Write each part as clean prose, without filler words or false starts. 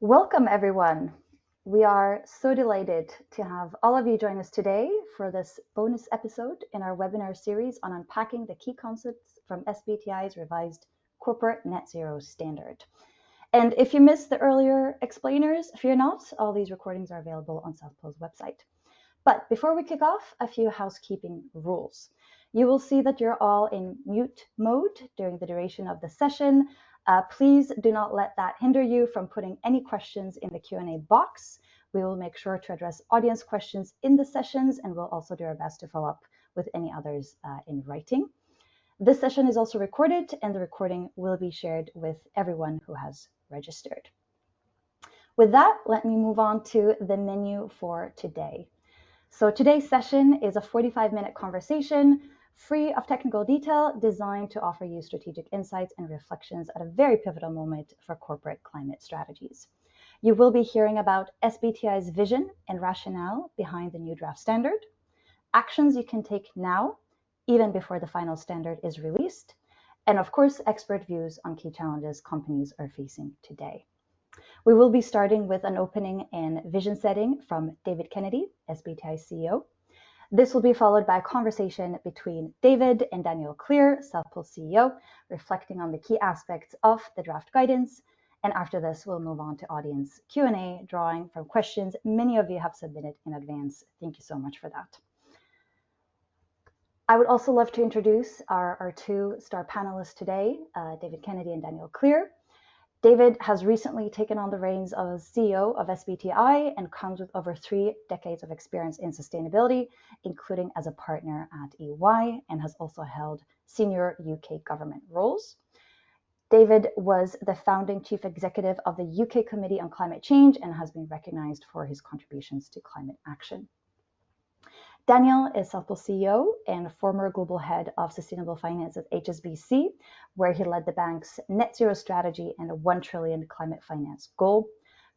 Welcome, everyone. We are so delighted to have all of you join us today for this bonus episode in our webinar series on unpacking the key concepts from SBTi's revised corporate net zero standard. And if you missed the earlier explainers, fear not, all these recordings are available on South Pole's website. But before we kick off, a few housekeeping rules. You will see that you're all in mute mode during the duration of the session. Please do not let that hinder you from putting any questions in the Q&A box. We will make sure to address audience questions in the sessions, and we'll also do our best to follow up with any others in writing. This session is also recorded, and the recording will be shared with everyone who has registered. With that, let me move on to the menu for today. So today's session is a 45-minute conversation free of technical detail, designed to offer you strategic insights and reflections at a very pivotal moment for corporate climate strategies. You will be hearing about SBTi's vision and rationale behind the new draft standard, actions you can take now, even before the final standard is released, and of course, expert views on key challenges companies are facing today. We will be starting with an opening and vision setting from David Kennedy, SBTi CEO. This will be followed by a conversation between David and Daniel Klier, South Pole CEO, reflecting on the key aspects of the draft guidance. And after this, we'll move on to audience Q&A, drawing from questions many of you have submitted in advance. Thank you so much for that. I would also love to introduce our two star panelists today, David Kennedy and Daniel Klier. David has recently taken on the reins of CEO of SBTi and comes with over 3 decades of experience in sustainability, including as a partner at EY, and has also held senior UK government roles. David was the founding chief executive of the UK Committee on Climate Change and has been recognized for his contributions to climate action. Daniel is South Pole CEO and former global head of sustainable finance at HSBC, where he led the bank's net zero strategy and a 1 trillion climate finance goal.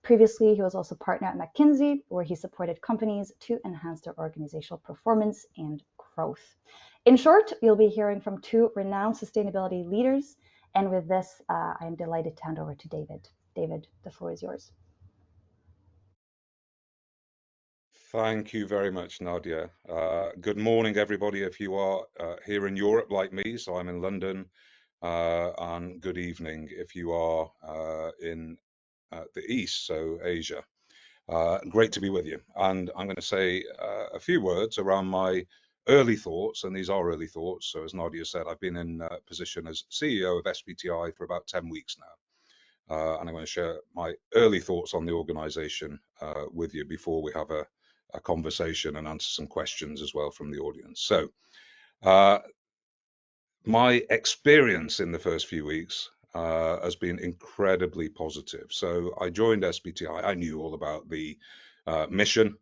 Previously, he was also partner at McKinsey, where he supported companies to enhance their organizational performance and growth. In short, you'll be hearing from 2 renowned sustainability leaders. And with this, I am delighted to hand over to David. David, the floor is yours. Thank you very much, Nadia. Good morning, everybody, if you are here in Europe like me, so I'm in London, and good evening if you are in the East, so Asia. Great to be with you. And I'm going to say a few words around my early thoughts, and these are early thoughts. So as Nadia said, I've been in position as CEO of SBTi for about 10 weeks now. And I'm going to share my early thoughts on the organization with you before we have a conversation and answer some questions as well from the audience. So my experience in the first few weeks has been incredibly positive. So I joined SBTi. I knew all about the mission.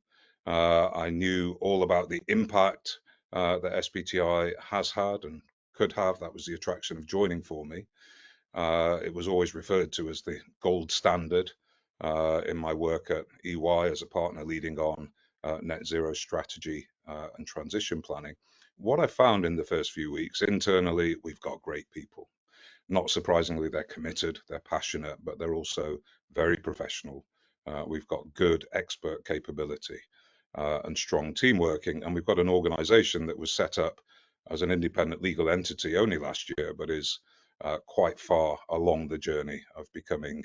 I knew all about the impact that SBTi has had and could have. That was the attraction of joining for me. It was always referred to as the gold standard in my work at EY as a partner leading on net zero strategy and transition planning. What I found in the first few weeks, internally, we've got great people. Not surprisingly, they're committed, they're passionate, but they're also very professional. We've got good expert capability and strong team working, and we've got an organization that was set up as an independent legal entity only last year, but is quite far along the journey of becoming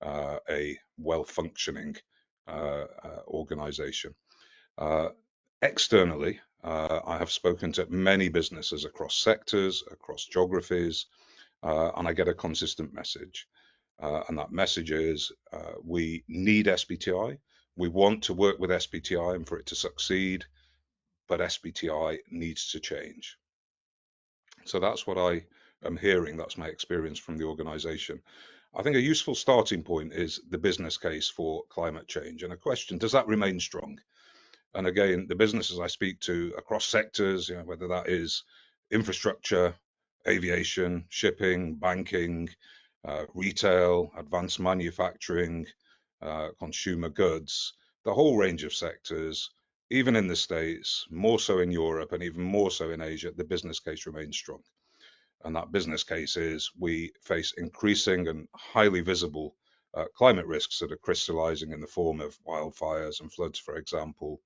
a well-functioning organization. Externally, I have spoken to many businesses across sectors, across geographies, and I get a consistent message. And that message is we need SBTi. We want to work with SBTi and for it to succeed, but SBTi needs to change. So that's what I am hearing. That's my experience from the organization. I think a useful starting point is the business case for climate change and a question, does that remain strong? And again, the businesses I speak to across sectors, whether that is infrastructure, aviation, shipping, banking, retail, advanced manufacturing, consumer goods, the whole range of sectors, even in the States, more so in Europe and even more so in Asia, the business case remains strong. And that business case is we face increasing and highly visible climate risks that are crystallizing in the form of wildfires and floods, for example,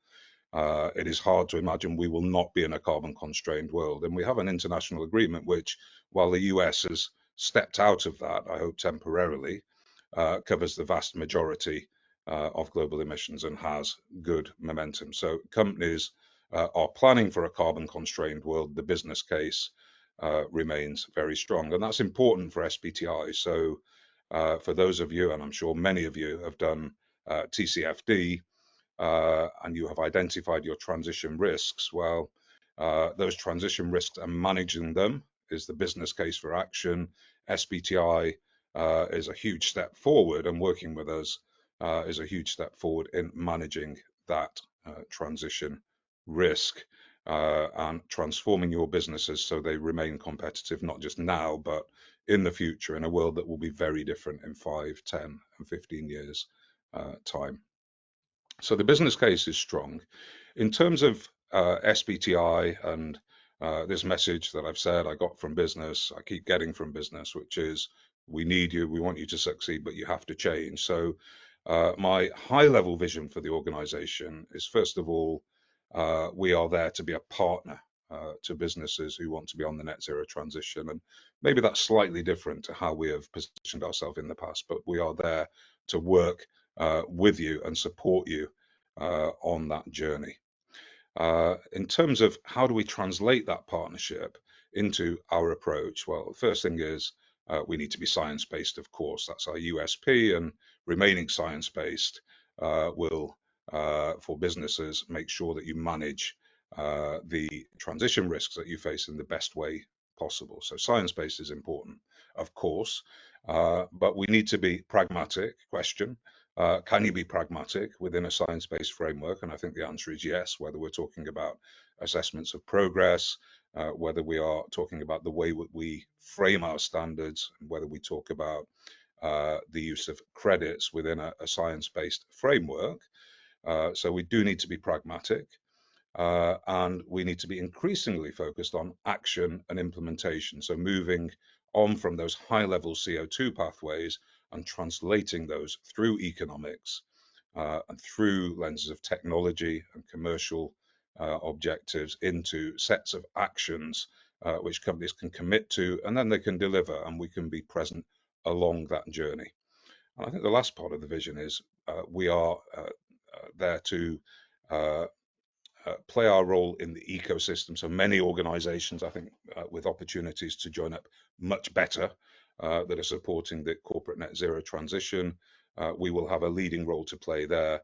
it is hard to imagine we will not be in a carbon constrained world. And we have an international agreement which, while the US has stepped out of that, I hope temporarily, covers the vast majority of global emissions and has good momentum. So companies are planning for a carbon constrained world. The business case remains very strong, and that's important for SBTi. So for those of you, and I'm sure many of you have done TCFD, and you have identified your transition risks, well, those transition risks and managing them is the business case for action. SBTi is a huge step forward, and working with us is a huge step forward in managing that transition risk and transforming your businesses so they remain competitive, not just now, but in the future, in a world that will be very different in 5, 10, and 15 years time. So the business case is strong. In terms of SBTi and this message that I've said I got from business, I keep getting from business, which is we need you, we want you to succeed, but you have to change. So my high level vision for the organization is, first of all, we are there to be a partner to businesses who want to be on the net zero transition. And maybe that's slightly different to how we have positioned ourselves in the past, but we are there to work with you and support you on that journey. In terms of how do we translate that partnership into our approach? Well, the first thing is we need to be science-based, of course. That's our USP, and remaining science-based will, for businesses, make sure that you manage the transition risks that you face in the best way possible. So science-based is important, of course, but we need to be pragmatic. Question. Can you be pragmatic within a science-based framework? And I think the answer is yes, whether we're talking about assessments of progress, whether we are talking about the way we frame our standards, whether we talk about the use of credits within a science-based framework. So we do need to be pragmatic, and we need to be increasingly focused on action and implementation. So moving on from those high-level CO2 pathways and translating those through economics and through lenses of technology and commercial objectives into sets of actions which companies can commit to, and then they can deliver, and we can be present along that journey. And I think the last part of the vision is we are there to play our role in the ecosystem. So many organizations, I think, with opportunities to join up much better, that are supporting the corporate net zero transition. We will have a leading role to play there.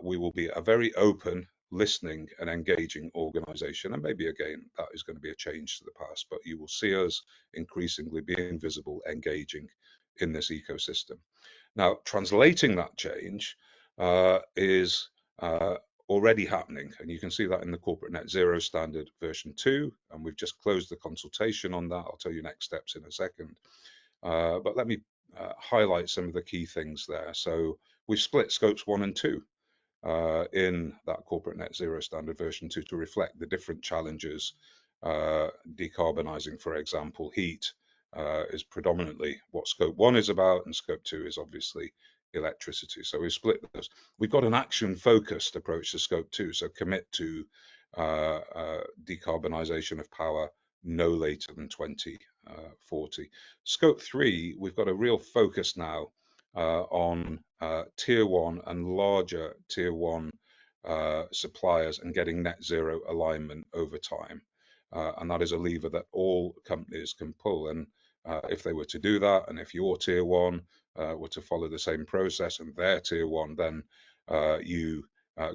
We will be a very open, listening and engaging organization. And maybe again, that is going to be a change to the past, but you will see us increasingly being visible, engaging in this ecosystem. Now, translating that change is already happening, and you can see that in the corporate net zero standard version 2, and we've just closed the consultation on that. I'll tell you next steps in a second, but let me highlight some of the key things there. So we've split scopes 1 and 2 in that corporate net zero standard version 2 to reflect the different challenges. Decarbonizing, for example, heat is predominantly what scope 1 is about, and scope 2 is obviously electricity. So we've split those. We've got an action-focused approach to scope 2, so commit to decarbonization of power no later than 2040. Scope 3, we've got a real focus now on tier 1 and larger tier 1 suppliers and getting net zero alignment over time. And that is a lever that all companies can pull. And if they were to do that, and if your tier 1 were to follow the same process and their tier 1, then you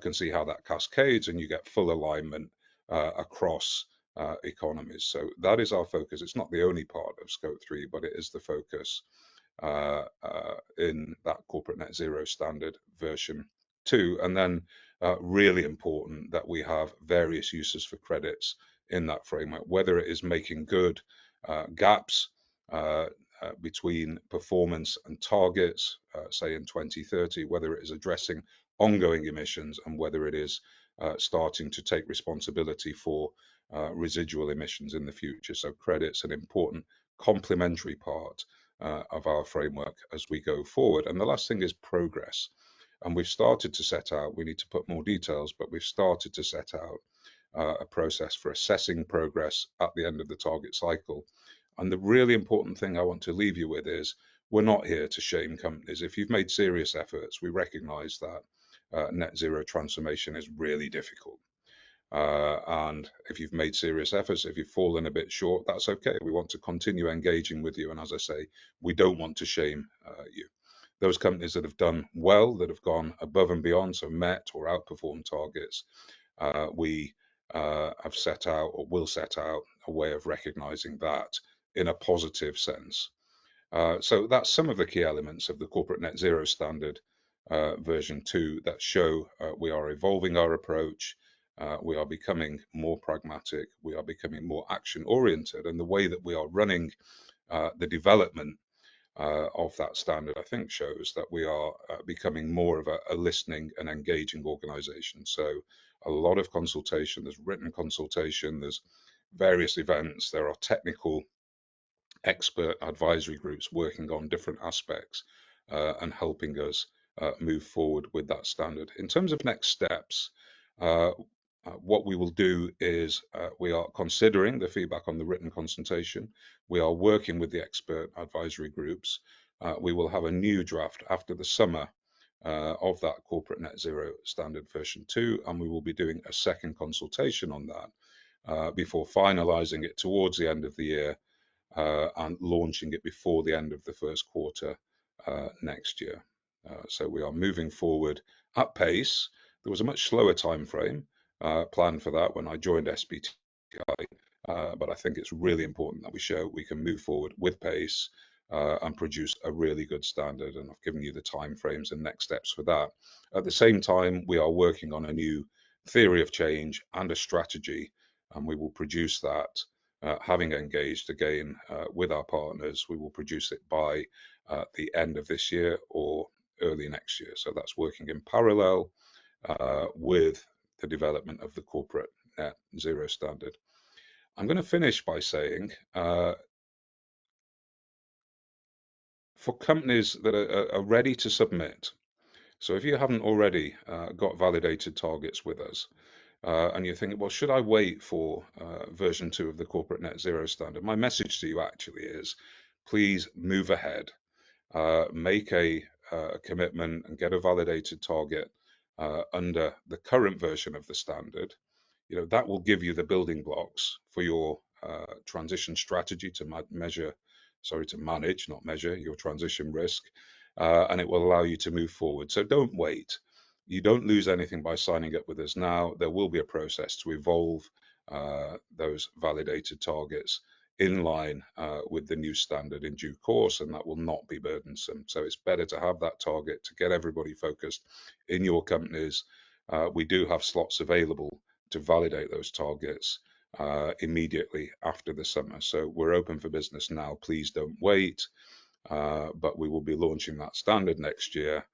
can see how that cascades and you get full alignment across economies. So that is our focus. It's not the only part of scope 3, but it is the focus in that corporate net zero standard version 2. And then really important that we have various uses for credits in that framework, whether it is making good gaps between performance and targets, say in 2030, whether it is addressing ongoing emissions, and whether it is starting to take responsibility for residual emissions in the future. So credits an important complementary part of our framework as we go forward. And the last thing is progress. And we've started to set out, we need to put more details, but we've started to set out a process for assessing progress at the end of the target cycle. And the really important thing I want to leave you with is we're not here to shame companies. If you've made serious efforts, we recognize that net zero transformation is really difficult. And if you've made serious efforts, if you've fallen a bit short, that's okay. We want to continue engaging with you. And as I say, we don't want to shame you. Those companies that have done well, that have gone above and beyond, so met or outperformed targets, we have set out or will set out a way of recognizing that in a positive sense. So that's some of the key elements of the corporate net zero standard version 2 that show we are evolving our approach. We are becoming more pragmatic. We are becoming more action oriented. And the way that we are running the development of that standard, I think, shows that we are becoming more of a listening and engaging organization. So a lot of consultation, there's written consultation, there's various events, there are technical expert advisory groups working on different aspects and helping us move forward with that standard. In terms of next steps, what we will do is we are considering the feedback on the written consultation. We are working with the expert advisory groups. We will have a new draft after the summer of that corporate net zero standard version 2, and we will be doing a second consultation on that before finalizing it towards the end of the year and launching it before the end of the first quarter next year. So we are moving forward at pace. There was a much slower time frame planned for that when I joined SBTi, but I think it's really important that we show we can move forward with pace and produce a really good standard. And I've given you the time frames and next steps for that. At the same time, we are working on a new theory of change and a strategy, and we will produce that. Having engaged again with our partners, we will produce it by the end of this year or early next year. So that's working in parallel with the development of the corporate net zero standard. I'm going to finish by saying for companies that are ready to submit, so if you haven't already got validated targets with us, and you're thinking, well, should I wait for version 2 of the corporate net zero standard? My message to you actually is, please move ahead, make a commitment and get a validated target under the current version of the standard. You know, that will give you the building blocks for your transition strategy to manage, not measure, your transition risk, and it will allow you to move forward. So don't wait. You don't lose anything by signing up with us now. There will be a process to evolve those validated targets in line with the new standard in due course, and that will not be burdensome. So it's better to have that target to get everybody focused in your companies. We do have slots available to validate those targets immediately after the summer. So we're open for business now. Please don't wait, but we will be launching that standard next year.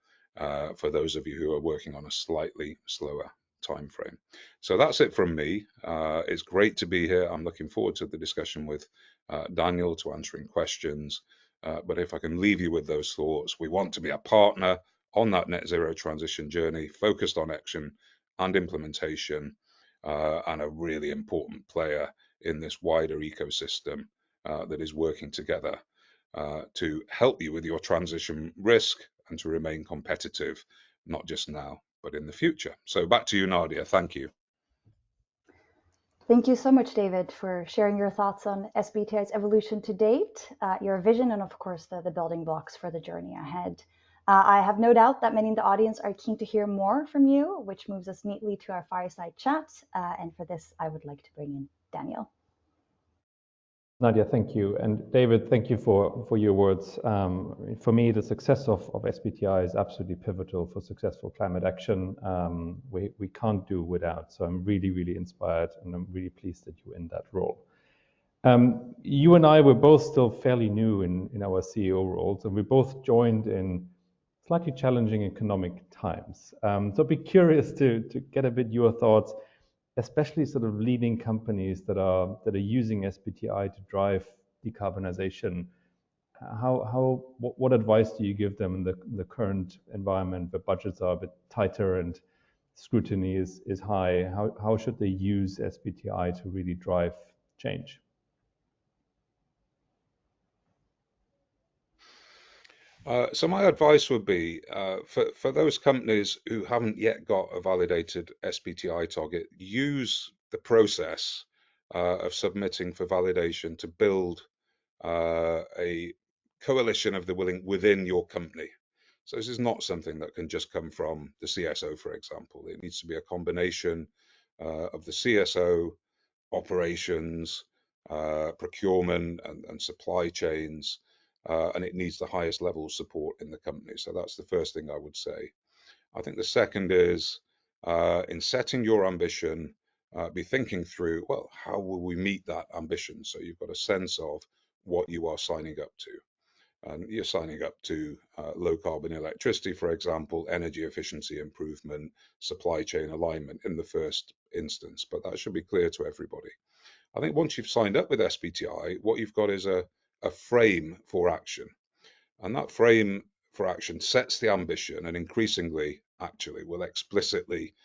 For those of you who are working on a slightly slower time frame. So that's it from me. It's great to be here. I'm looking forward to the discussion with Daniel, to answering questions. But if I can leave you with those thoughts, we want to be a partner on that net zero transition journey, focused on action and implementation, and a really important player in this wider ecosystem that is working together to help you with your transition risk and to remain competitive, not just now, but in the future. So back to you, Nadia. Thank you. Thank you so much, David, for sharing your thoughts on SBTi's evolution to date, your vision, and of course, the building blocks for the journey ahead. I have no doubt that many in the audience are keen to hear more from you, which moves us neatly to our fireside chat. And for this, I would like to bring in Daniel. Nadia, thank you. And David, thank you for your words. For me, the success of SBTi is absolutely pivotal for successful climate action. We can't do without. So I'm really, really inspired, and I'm really pleased that you're in that role. You and I were both still fairly new in our CEO roles, and we both joined in slightly challenging economic times. So I'd be curious to get a bit your thoughts, especially sort of leading companies that are using SBTi to drive decarbonization. what advice do you give them in the current environment where budgets are a bit tighter and scrutiny is high? How should they use SBTi to really drive change? So my advice would be for those companies who haven't yet got a validated SBTi target, use the process of submitting for validation to build a coalition of the willing within your company. So this is not something that can just come from the CSO, for example. It needs to be a combination of the CSO, operations, procurement, and supply chains, and it needs the highest level of support in the company. So that's the first thing I would say. I think the second is in setting your ambition, be thinking through, well, how will we meet that ambition? So you've got a sense of what you are signing up to. And you're signing up to low carbon electricity, for example, energy efficiency improvement, supply chain alignment in the first instance, but that should be clear to everybody. I think once you've signed up with SBTi, what you've got is a frame for action. And that frame for action sets the ambition and increasingly actually will explicitly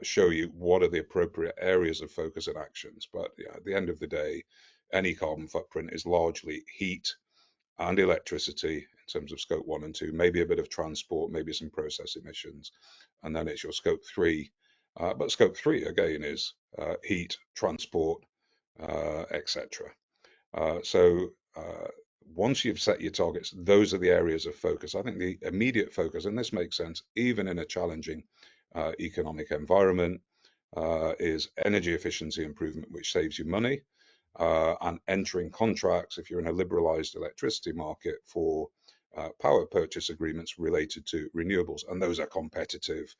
show you what are the appropriate areas of focus and actions. But yeah, at the end of the day, any carbon footprint is largely heat and electricity in terms of scope 1 and 2, maybe a bit of transport, maybe some process emissions, and then it's your scope 3. But scope 3 again is heat, transport, etc. So once you've set your targets, those are the areas of focus. I think the immediate focus, and this makes sense even in a challenging economic environment, is energy efficiency improvement, which saves you money, and entering contracts, if you're in a liberalized electricity market, for power purchase agreements related to renewables. And those are competitive,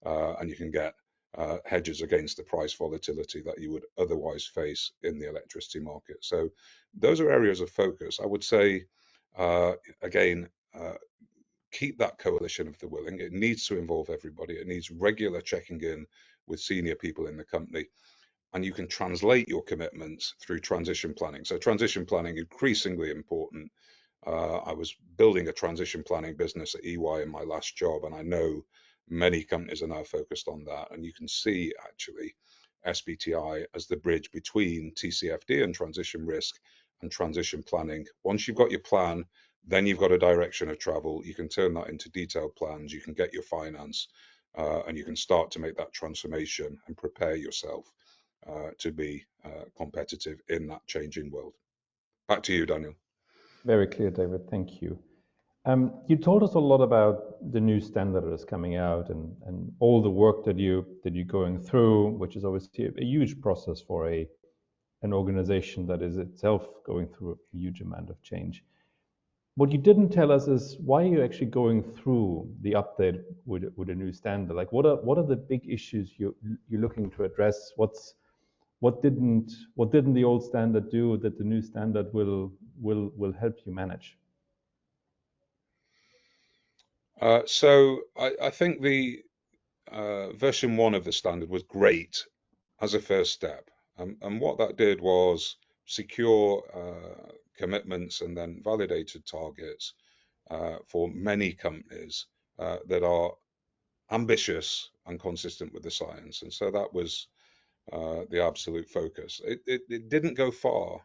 and you can get hedges against the price volatility that you would otherwise face in the electricity market. So those are areas of focus. I would say, again, keep that coalition of the willing. It needs to involve everybody. It needs regular checking in with senior people in the company. And you can translate your commitments through transition planning. So transition planning, increasingly important. I was building a transition planning business at EY in my last job, and I know many companies are now focused on that. And you can see actually SBTi as the bridge between TCFD and transition risk and transition planning. Once you've got your plan, then you've got a direction of travel. You can turn that into detailed plans. You can get your finance, and you can start to make that transformation and prepare yourself to be competitive in that changing world. Back to you, Daniel. Very clear, David. Thank you. You told us a lot about the new standard that is coming out and all the work that you're going through, which is obviously a huge process for an organization that is itself going through a huge amount of change. What you didn't tell us is why you're actually going through the update with a new standard. Like, what are the big issues you're looking to address? What didn't the old standard do that the new standard will help you manage? So I think the version 1 of the standard was great as a first step. And what that did was secure commitments and then validated targets for many companies that are ambitious and consistent with the science. And so that was the absolute focus. It didn't go far,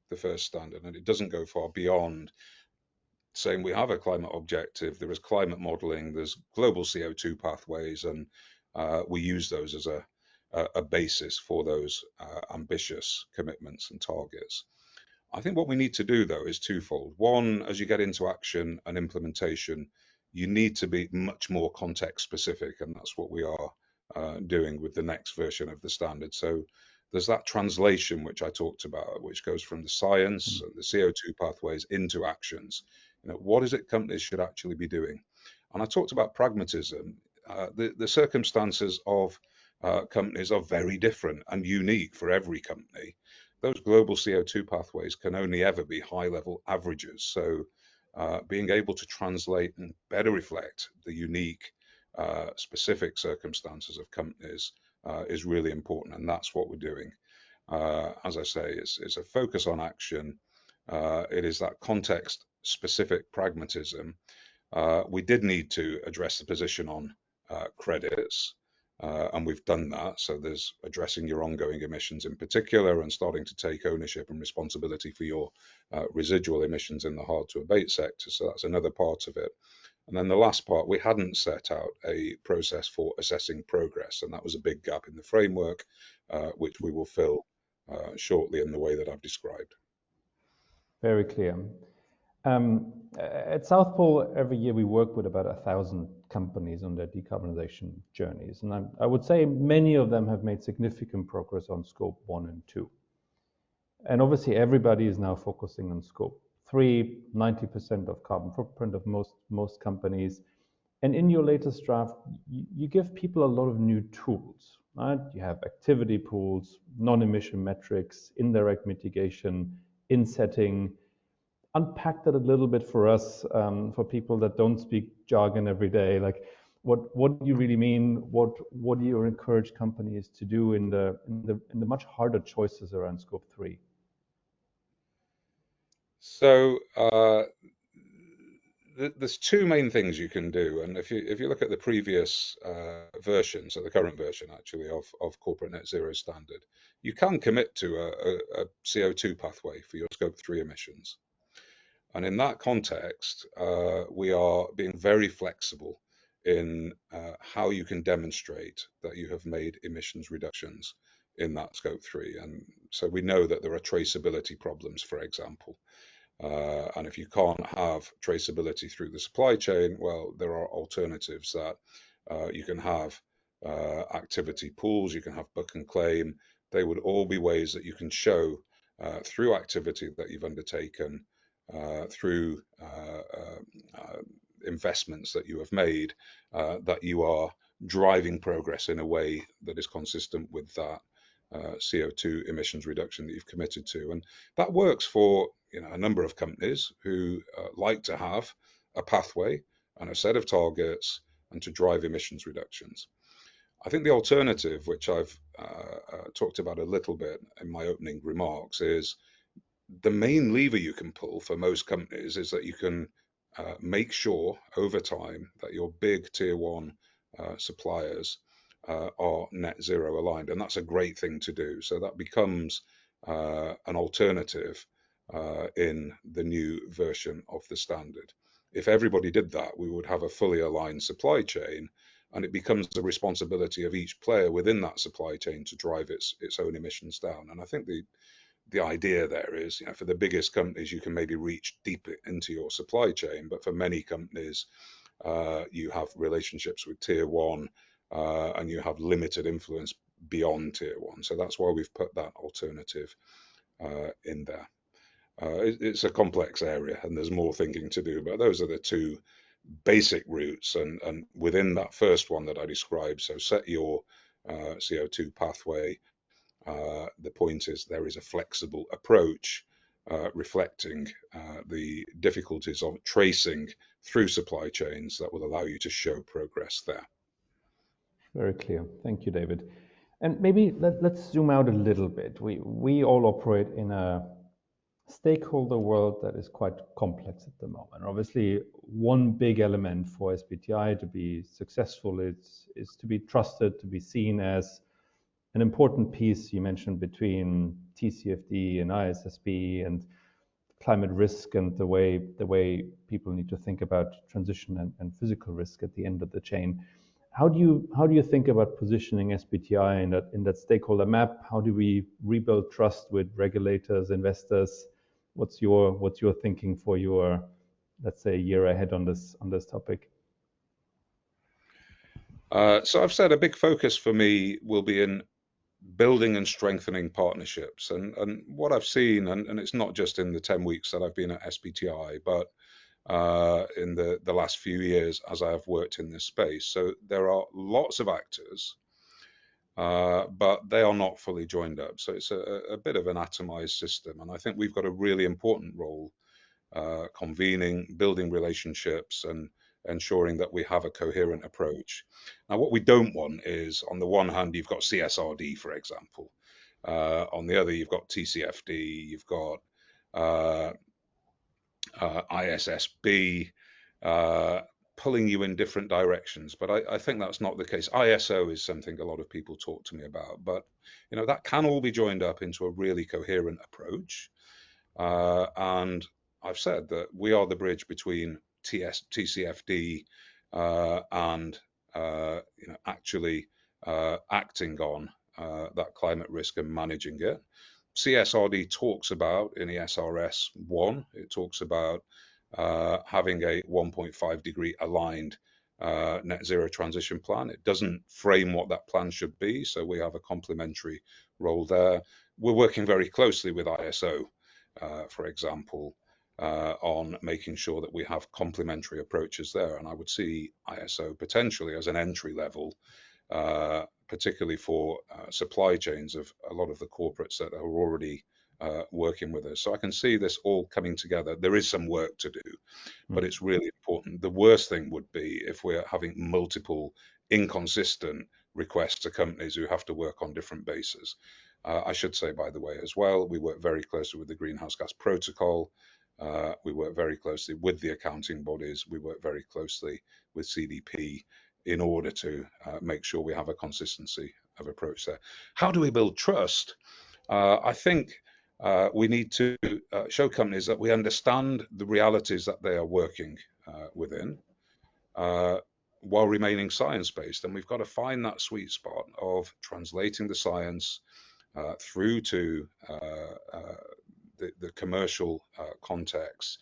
the first standard, and it doesn't go far beyond saying we have a climate objective, there is climate modeling, there's global CO2 pathways, and we use those as a basis for those ambitious commitments and targets. I think what we need to do, though, is twofold. One, as you get into action and implementation, you need to be much more context specific, and that's what we are doing with the next version of the standard. So there's that translation which I talked about, which goes from the science and the CO2 pathways into actions. What is it companies should actually be doing? And I talked about pragmatism. The circumstances of companies are very different and unique for every company. Those global CO2 pathways can only ever be high-level averages. So being able to translate and better reflect the unique specific circumstances of companies is really important, and that's what we're doing. As I say, it's a focus on action, It is that context-specific pragmatism. We did need to address the position on credits, and we've done that. So there's addressing your ongoing emissions in particular and starting to take ownership and responsibility for your residual emissions in the hard to abate sector. So that's another part of it. And then the last part, we hadn't set out a process for assessing progress, and that was a big gap in the framework, which we will fill shortly in the way that I've described. Very clear. At South Pole, every year we work with about 1,000 companies on their decarbonization journeys. And I would say many of them have made significant progress on scope 1 and 2. And obviously everybody is now focusing on scope 3, 90% of carbon footprint of most companies. And in your latest draft, you give people a lot of new tools, right? You have activity pools, non-emission metrics, indirect mitigation, insetting. Unpack that a little bit for us, for people that don't speak jargon every day. Like, what do you really mean? What do you encourage companies to do in the much harder choices around scope 3? So there's two main things you can do, and if you look at the previous version, so the current version actually of corporate net zero standard, you can commit to a CO2 pathway for your scope 3 emissions. And in that context, we are being very flexible in how you can demonstrate that you have made emissions reductions in that scope 3. And so we know that there are traceability problems, for example. And if you can't have traceability through the supply chain, well, there are alternatives that you can have activity pools, you can have book and claim. They would all be ways that you can show through activity that you've undertaken, through investments that you have made, that you are driving progress in a way that is consistent with that CO2 emissions reduction that you've committed to. And that works for a number of companies who like to have a pathway and a set of targets and to drive emissions reductions. I think the alternative, which I've talked about a little bit in my opening remarks, is the main lever you can pull for most companies is that you can make sure over time that your big tier 1 suppliers are net zero aligned. And that's a great thing to do. So that becomes an alternative in the new version of the standard. If everybody did that, we would have a fully aligned supply chain, and it becomes the responsibility of each player within that supply chain to drive its own emissions down. And I think the idea there is, for the biggest companies, you can maybe reach deep into your supply chain, but for many companies, you have relationships with tier 1, and you have limited influence beyond tier 1. So that's why we've put that alternative in there. It's a complex area and there's more thinking to do, but those are the two basic routes. And within that first one that I described, so set your CO2 pathway. The point is there is a flexible approach reflecting the difficulties of tracing through supply chains that will allow you to show progress there. Very clear. Thank you, David. And maybe let's zoom out a little bit. We all operate in a stakeholder world that is quite complex at the moment. Obviously, one big element for SBTi to be successful is to be trusted, to be seen as an important piece you mentioned between TCFD and ISSB and climate risk and the way people need to think about transition and physical risk at the end of the chain. How do you think about positioning SBTi in that stakeholder map? How do we rebuild trust with regulators, investors? What's your thinking for your, let's say, year ahead on this topic? So I've said a big focus for me will be in building and strengthening partnerships. And what I've seen, and it's not just in the 10 weeks that I've been at SBTi, but in the last few years as I have worked in this space. So there are lots of actors, but they are not fully joined up. So it's a bit of an atomized system. And I think we've got a really important role convening, building relationships and ensuring that we have a coherent approach. Now, what we don't want is, on the one hand, you've got CSRD, for example. On the other, you've got TCFD, you've got ISSB, pulling you in different directions. But I think that's not the case. ISO is something a lot of people talk to me about, but that can all be joined up into a really coherent approach. And I've said that we are the bridge between TCFD and actually acting on that climate risk and managing it. CSRD talks about in the SRS 1, it talks about having a 1.5 degree aligned net zero transition plan. It doesn't frame what that plan should be, so we have a complementary role there. We're working very closely with ISO, for example, on making sure that we have complementary approaches there. And I would see ISO potentially as an entry level, particularly for supply chains of a lot of the corporates that are already working with us. So I can see this all coming together. There is some work to do, but it's really important. The worst thing would be if we're having multiple inconsistent requests to companies who have to work on different bases. I should say, by the way, as well, we work very closely with the Greenhouse Gas Protocol. We work very closely with the accounting bodies. We work very closely with CDP in order to make sure we have a consistency of approach there. How do we build trust? I think we need to show companies that we understand the realities that they are working within while remaining science-based. And we've got to find that sweet spot of translating the science through to the commercial context.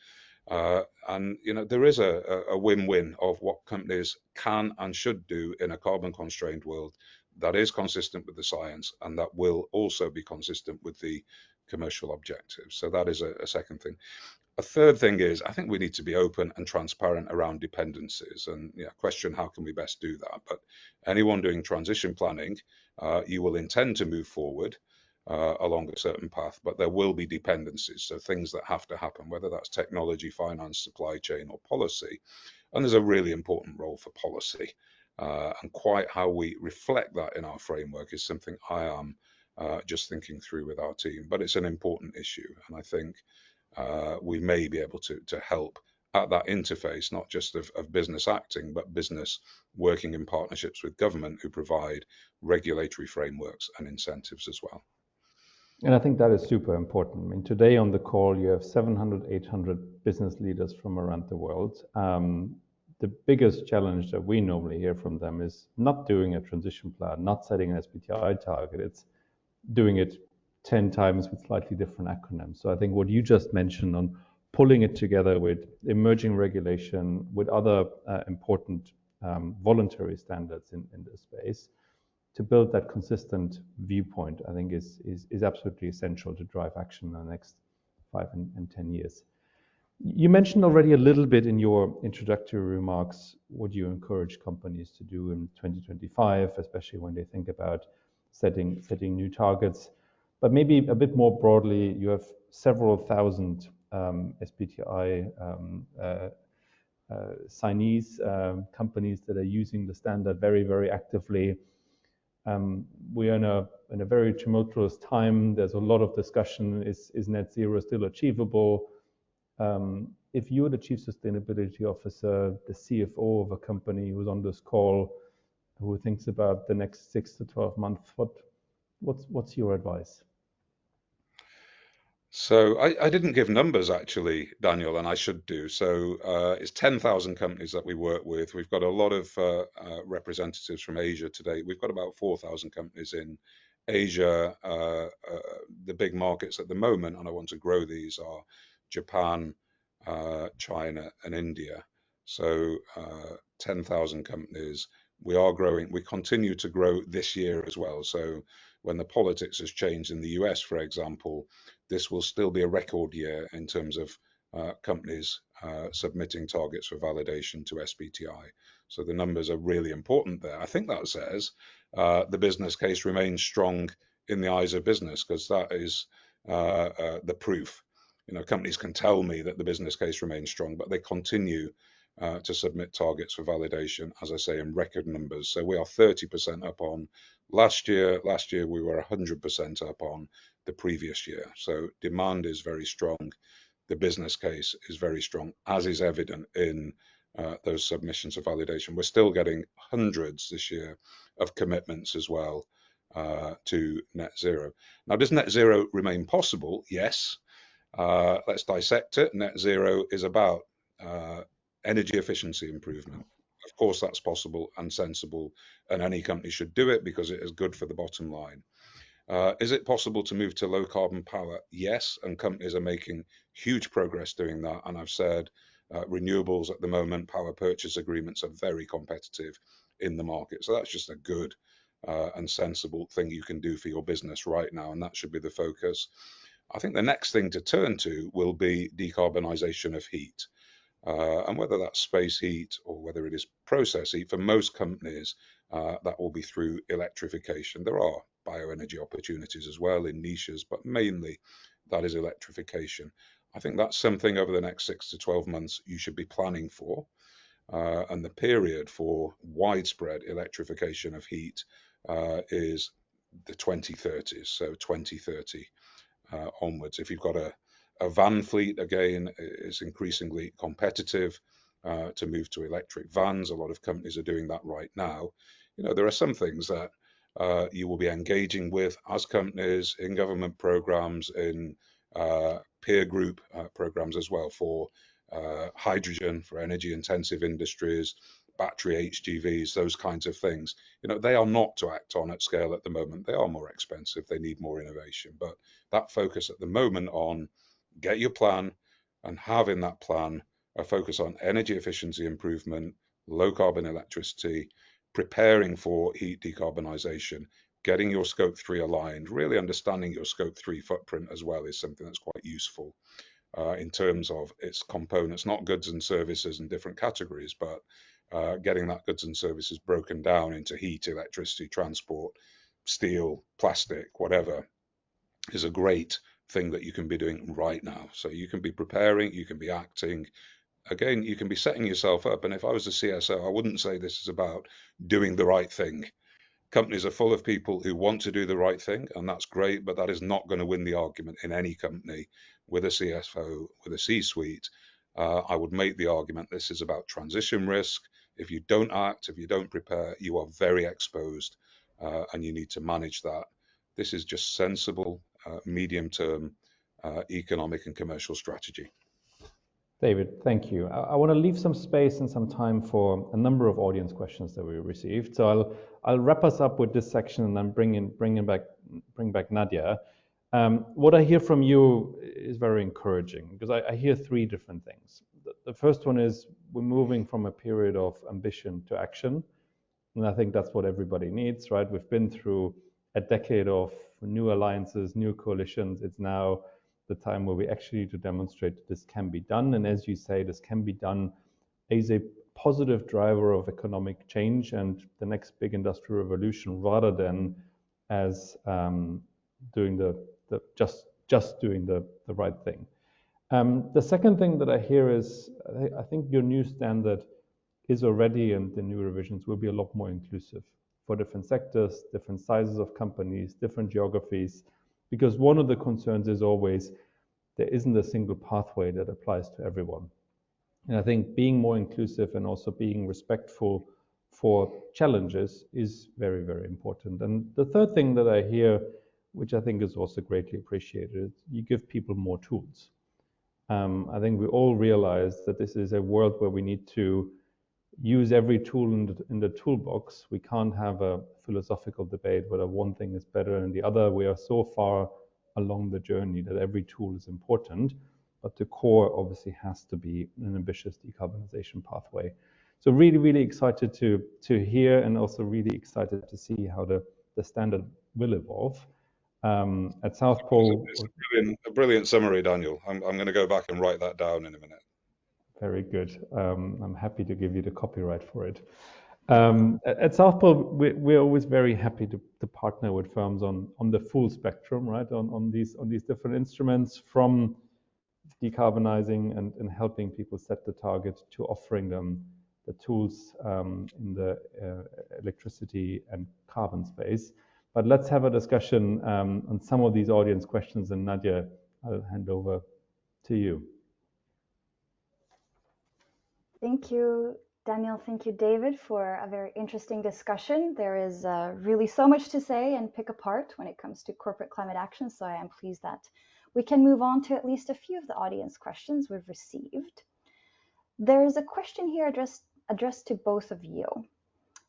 And there is a win-win of what companies can and should do in a carbon constrained world that is consistent with the science and that will also be consistent with the commercial objectives. So that is a second thing. A third thing is, I think we need to be open and transparent around dependencies, and question how can we best do that. But anyone doing transition planning, you will intend to move forward along a certain path, but there will be dependencies, so things that have to happen, whether that's technology, finance, supply chain, or policy. And there's a really important role for policy, and quite how we reflect that in our framework is something I am just thinking through with our team. But it's an important issue, and I think we may be able to help at that interface, not just of business acting, but business working in partnerships with government who provide regulatory frameworks and incentives as well. And I think that is super important. I mean, today on the call, you have 700, 800 business leaders from around the world. The biggest challenge that we normally hear from them is not doing a transition plan, not setting an SBTi target. It's doing it 10 times with slightly different acronyms. So I think what you just mentioned on pulling it together with emerging regulation, with other important voluntary standards in this space, to build that consistent viewpoint, I think is absolutely essential to drive action in the next 5 and 10 years. You mentioned already a little bit in your introductory remarks what you encourage companies to do in 2025, especially when they think about setting new targets. But maybe a bit more broadly, you have several thousand SBTi signees, companies that are using the standard very, very actively. We are in a very tumultuous time. There's a lot of discussion. Is net zero still achievable? If you're the Chief Sustainability Officer, the CFO of a company who's on this call, who thinks about the next 6 to 12 months, what's your advice? So I didn't give numbers actually, Daniel, and I should do. So it's 10,000 companies that we work with. We've got a lot of representatives from Asia today. We've got about 4,000 companies in Asia. The big markets at the moment, and I want to grow these, are Japan, China, and India. So 10,000 companies. We are growing. We continue to grow this year as well. So when the politics has changed in the US, for example, this will still be a record year in terms of companies submitting targets for validation to SBTi. So the numbers are really important there. I think that says the business case remains strong in the eyes of business, because that is the proof. Companies can tell me that the business case remains strong, but they continue to submit targets for validation, as I say, in record numbers. So we are 30% up on last year. Last year we were 100% up on the previous year. So demand is very strong. The business case is very strong, as is evident in those submissions of validation. We're still getting hundreds this year of commitments as well to net zero. Now, does net zero remain possible? Yes. Let's dissect it. Net zero is about energy efficiency improvement. Of course, that's possible and sensible, and any company should do it because it is good for the bottom line. Is it possible to move to low carbon power? Yes, and companies are making huge progress doing that. And I've said renewables at the moment, power purchase agreements are very competitive in the market. So that's just a good and sensible thing you can do for your business right now, and that should be the focus. I think the next thing to turn to will be decarbonisation of heat. And whether that's space heat or whether it is process heat, for most companies, that will be through electrification. There are bioenergy opportunities as well in niches, but mainly that is electrification. I think that's something over the next 6 to 12 months you should be planning for. And the period for widespread electrification of heat is the 2030s, so 2030 onwards. If you've got a van fleet, again, it's increasingly competitive to move to electric vans. A lot of companies are doing that right now. You know, there are some things that you will be engaging with as companies in government programs, in peer group programs as well for hydrogen, for energy intensive industries, battery HGVs, those kinds of things. You know, they are not to act on at scale at the moment. They are more expensive. They need more innovation. But that focus at the moment on get your plan and have in that plan a focus on energy efficiency improvement, low carbon electricity, preparing for heat decarbonisation, getting your scope 3 aligned, really understanding your scope 3 footprint as well is something that's quite useful in terms of its components, not goods and services and different categories, but getting that goods and services broken down into heat, electricity, transport, steel, plastic, whatever, is a great thing that you can be doing right now. So you can be preparing, you can be acting. Again, you can be setting yourself up. And if I was a CSO, I wouldn't say this is about doing the right thing. Companies are full of people who want to do the right thing, and that's great, but that is not going to win the argument in any company with a CFO, with a C-suite. I would make the argument this is about transition risk. If you don't act, if you don't prepare, you are very exposed, and you need to manage that. This is just sensible, medium-term economic and commercial strategy. David, thank you. I want to leave some space and some time for a number of audience questions that we received. So I'll wrap us up with this section and then bring back Nadia. What I hear from you is very encouraging because I hear three different things. The first one is we're moving from a period of ambition to action, and I think that's what everybody needs, right? We've been through a decade of new alliances, new coalitions. It's now the time where we actually need to demonstrate that this can be done. And as you say, this can be done as a positive driver of economic change and the next big industrial revolution, rather than as doing just doing the right thing. The second thing that I hear is I think your new standard is already, and the new revisions will be a lot more inclusive for different sectors, different sizes of companies, different geographies. Because one of the concerns is always there isn't a single pathway that applies to everyone. And I think being more inclusive and also being respectful for challenges is very, very important. And the third thing that I hear, which I think is also greatly appreciated, is you give people more tools. I think we all realize that this is a world where we need to use every tool in the toolbox. We can't have a philosophical debate whether one thing is better than the other. We are so far along the journey that every tool is important, but the core obviously has to be an ambitious decarbonization pathway. So really, really excited to hear, and also really excited to see how the standard will evolve. At South Pole... It's a brilliant summary, Daniel. I'm going to go back and write that down in a minute. Very good. I'm happy to give you the copyright for it. At South Pole, we're always very happy to partner with firms on the full spectrum, right? On these different instruments, from decarbonizing and helping people set the target to offering them the tools in the electricity and carbon space. But let's have a discussion on some of these audience questions. And Nadia, I'll hand over to you. Thank you, Daniel. Thank you, David, for a very interesting discussion. There is really so much to say and pick apart when it comes to corporate climate action. So I am pleased that we can move on to at least a few of the audience questions we've received. There is a question here addressed to both of you.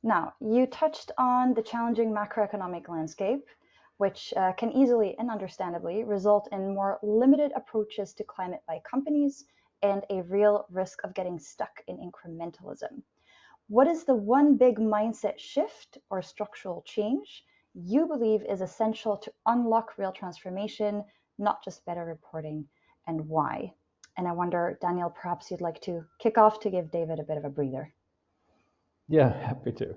Now, you touched on the challenging macroeconomic landscape, which can easily and understandably result in more limited approaches to climate by companies and a real risk of getting stuck in incrementalism. What is the one big mindset shift or structural change you believe is essential to unlock real transformation, not just better reporting, and why? And I wonder, Daniel, perhaps you'd like to kick off to give David a bit of a breather. Yeah, happy to.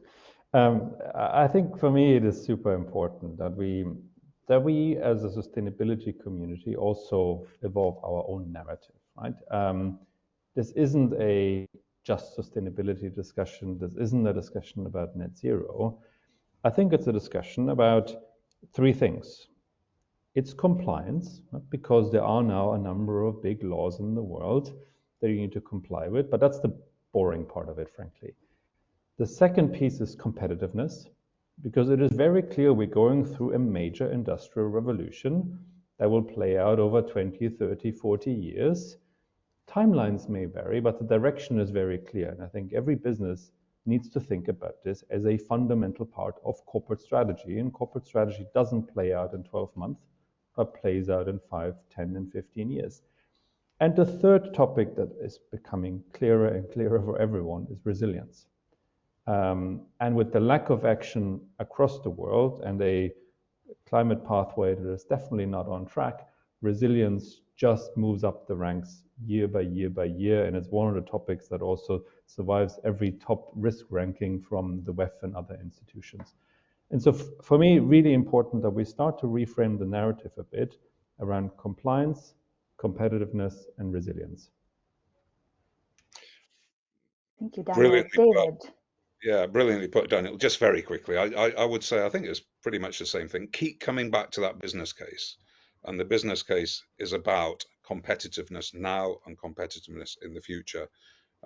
I think for me it is super important that we as a sustainability community also evolve our own narrative, right? This isn't a just sustainability discussion. This isn't a discussion about net zero. I think it's a discussion about three things. It's compliance, because there are now a number of big laws in the world that you need to comply with, but that's the boring part of it, frankly. The second piece is competitiveness, because it is very clear we're going through a major industrial revolution that will play out over 20, 30, 40 years. Timelines may vary, but the direction is very clear. And I think every business needs to think about this as a fundamental part of corporate strategy. And corporate strategy doesn't play out in 12 months, but plays out in 5, 10, and 15 years. And the third topic that is becoming clearer and clearer for everyone is resilience. And with the lack of action across the world and a climate pathway that is definitely not on track, resilience just moves up the ranks year by year by year. And it's one of the topics that also survives every top risk ranking from the WEF and other institutions. And so for me, really important that we start to reframe the narrative a bit around compliance, competitiveness, and resilience. Thank you, Daniel. David. Yeah, brilliantly put, Daniel. Just very quickly, I would say I think it's pretty much the same thing. Keep coming back to that business case. And the business case is about competitiveness now and competitiveness in the future,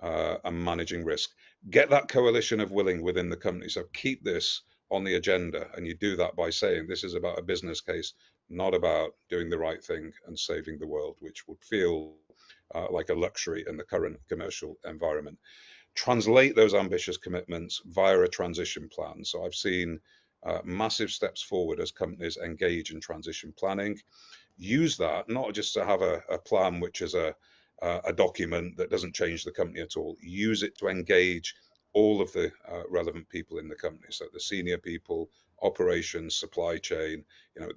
and managing risk. Get that coalition of willing within the company. So keep this on the agenda. And you do that by saying this is about a business case, not about doing the right thing and saving the world, which would feel like a luxury in the current commercial environment. Translate those ambitious commitments via a transition plan. So I've seen massive steps forward as companies engage in transition planning. Use that not just to have a plan which is a document that doesn't change the company at all. Use it to engage all of the relevant people in the company. So the senior people, operations, supply chain,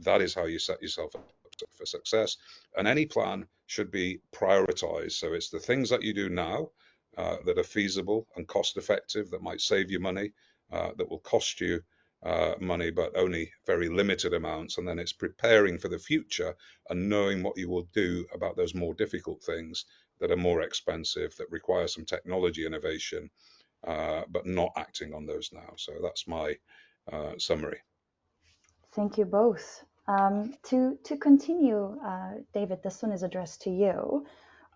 that is how you set yourself up for success. And any plan should be prioritized. So it's the things that you do now that are feasible and cost effective, that might save you money, that will cost you money, but only very limited amounts. And then it's preparing for the future and knowing what you will do about those more difficult things that are more expensive, that require some technology innovation, but not acting on those now. So that's my summary. Thank you both. To continue, David, this one is addressed to you.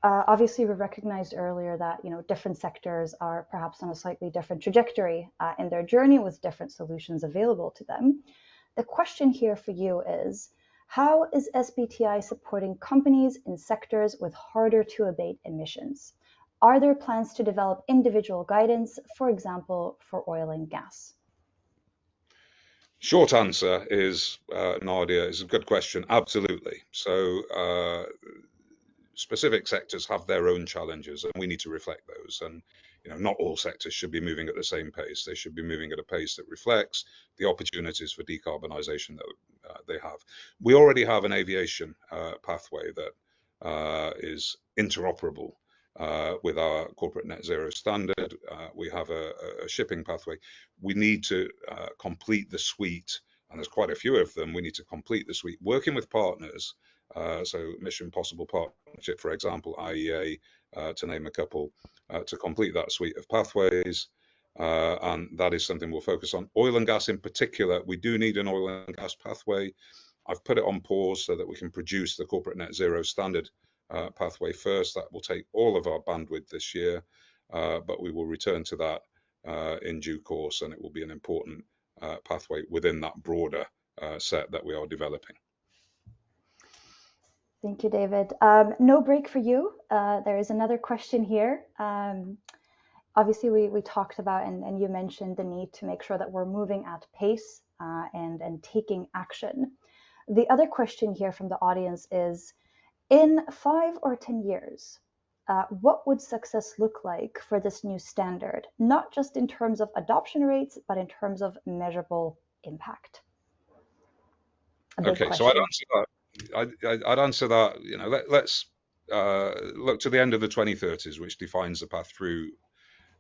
Obviously, we recognized earlier that different sectors are perhaps on a slightly different trajectory in their journey with different solutions available to them. The question here for you is, how is SBTi supporting companies in sectors with harder to abate emissions? Are there plans to develop individual guidance, for example, for oil and gas? Short answer is, Nadia, is a good question. Absolutely. So specific sectors have their own challenges, and we need to reflect those. And not all sectors should be moving at the same pace. They should be moving at a pace that reflects the opportunities for decarbonisation that they have. We already have an aviation pathway that is interoperable with our corporate net zero standard. We have a shipping pathway. We need to complete the suite, and there's quite a few of them. We need to complete the suite, working with partners. So Mission Possible Partnership, for example, IEA, to name a couple, to complete that suite of pathways. and that is something we'll focus on. Oil and gas in particular, we do need an oil and gas pathway. I've put it on pause so that we can produce the corporate net zero standard pathway first. That will take all of our bandwidth this year, but we will return to that in due course, and it will be an important pathway within that broader set that we are developing. Thank you, David. No break for you. There is another question here. Obviously, we talked about, and you mentioned the need to make sure that we're moving at pace and taking action. The other question here from the audience is, in 5 or 10 years, what would success look like for this new standard? Not just in terms of adoption rates, but in terms of measurable impact. Okay, so I'd answer that. I'd answer that. You know, let's look to the end of the 2030s, which defines the path through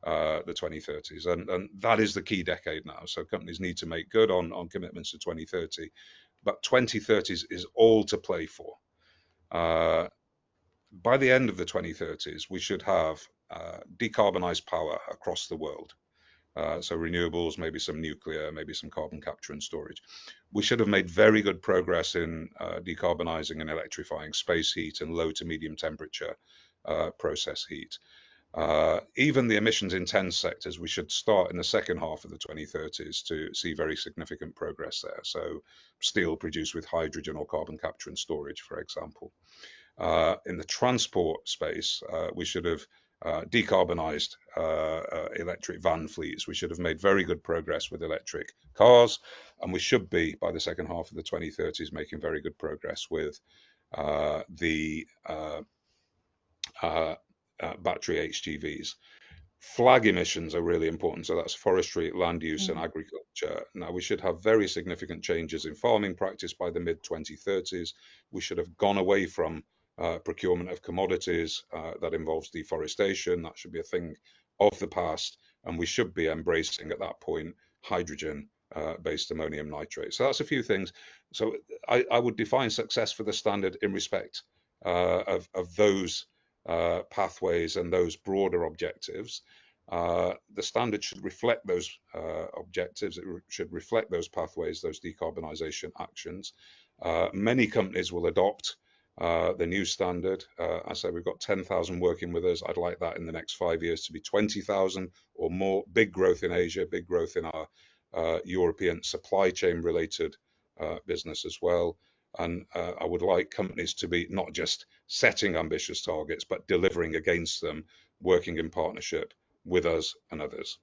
the 2030s, and that is the key decade now. So companies need to make good on commitments to 2030, but 2030s is all to play for. By the end of the 2030s, we should have decarbonized power across the world. So renewables, maybe some nuclear, maybe some carbon capture and storage. We should have made very good progress in decarbonizing and electrifying space heat and low to medium temperature process heat. Even the emissions intense sectors, we should start in the second half of the 2030s to see very significant progress there. So steel produced with hydrogen or carbon capture and storage, for example. In the transport space, we should have decarbonized electric van fleets. We should have made very good progress with electric cars, and we should be, by the second half of the 2030s, making very good progress with the battery HGVs. Flag emissions are really important, so that's forestry, land use, and agriculture. Now, we should have very significant changes in farming practice by the mid-2030s. We should have gone away from procurement of commodities that involves deforestation. That should be a thing of the past, and we should be embracing at that point hydrogen based ammonium nitrate. So that's a few things. So I would define success for the standard in respect of those pathways and those broader objectives. The standard should reflect those objectives. It should reflect those pathways, those decarbonisation actions. Many companies will adopt the new standard. I said we've got 10,000 working with us. I'd like that in the next 5 years to be 20,000 or more. Big growth in Asia, big growth in our European supply chain related business as well. And I would like companies to be not just setting ambitious targets, but delivering against them, working in partnership with us and others.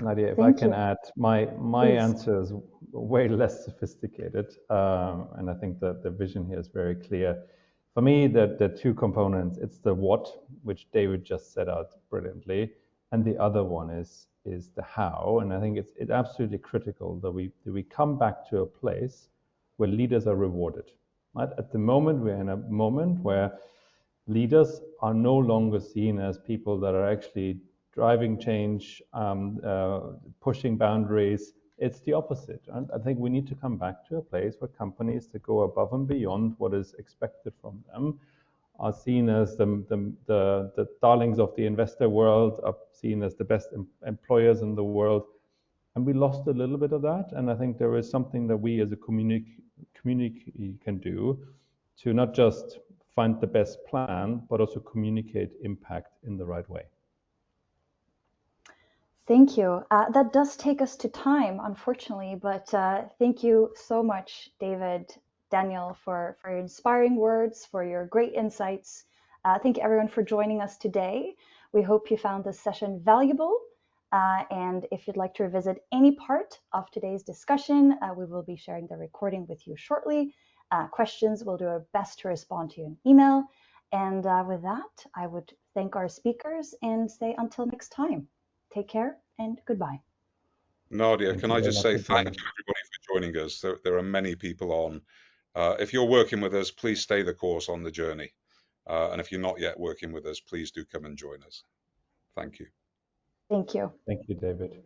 Nadia, if I can add, my answer is way less sophisticated, and I think that the vision here is very clear. For me, the two components, it's the what, which David just set out brilliantly, and the other one is the how. And I think it's absolutely critical that we come back to a place where leaders are rewarded. Right? At the moment, we're in a moment where leaders are no longer seen as people that are actually driving change, pushing boundaries. It's the opposite. And I think we need to come back to a place where companies that go above and beyond what is expected from them are seen as the darlings of the investor world, are seen as the best employers in the world. And we lost a little bit of that. And I think there is something that we as a community can do to not just find the best plan, but also communicate impact in the right way. Thank you. That does take us to time, unfortunately, but thank you so much, David, Daniel, for your inspiring words, for your great insights. Thank you everyone for joining us today. We hope you found this session valuable. And if you'd like to revisit any part of today's discussion, we will be sharing the recording with you shortly. Questions, we'll do our best to respond to you in email. And with that, I would thank our speakers and say until next time. Take care and goodbye. Nadia, can I just say thank you everybody for joining us. There are many people on. If you're working with us, please stay the course on the journey. And if you're not yet working with us, please do come and join us. Thank you. Thank you. Thank you, David.